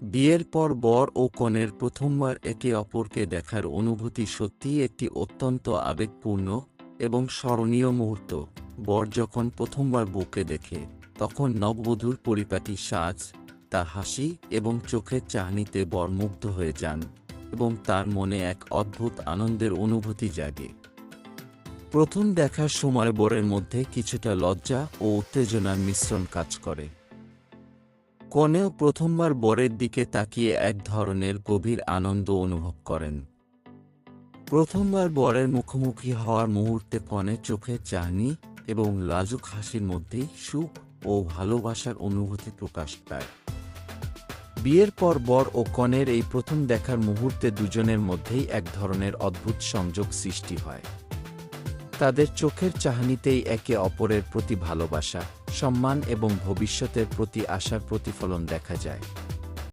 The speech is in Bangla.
বিয়ের পর বর ও কনের প্রথমবার একে অপরকে দেখার অনুভূতি সত্যিই একটি অত্যন্ত আবেগপূর্ণ এবং স্মরণীয় মুহূর্ত। বর যখন প্রথমবার বউকে দেখে, তখন নববধূর পরিপাটি সাজ, তার হাসি এবং চোখের চাহনিতে বর মুগ্ধ হয়ে যান এবং তার মনে এক অদ্ভুত আনন্দের অনুভূতি জাগে। প্রথম দেখার সময় বরের মধ্যে কিছুটা লজ্জা ও উত্তেজনার মিশ্রণ কাজ করে। কনেও প্রথমবার বরের দিকে তাকিয়ে এক ধরনের গভীর আনন্দ অনুভব করেন। প্রথমবার বরের মুখোমুখি হওয়ার মুহূর্তে কনের চোখের চাহনি এবং লাজুক হাসির মধ্যেই সুখ ও ভালোবাসার অনুভূতি প্রকাশ পায়। বিয়ের পর বর ও কনের এই প্রথম দেখার মুহূর্তে দুজনের মধ্যেই এক ধরনের অদ্ভুত সংযোগ সৃষ্টি হয়। তাদের চোখের চাহনিতেই একে অপরের প্রতি ভালোবাসা, সম্মান এবং ভবিষ্যতের প্রতি আশার প্রতিফলন দেখা যায়।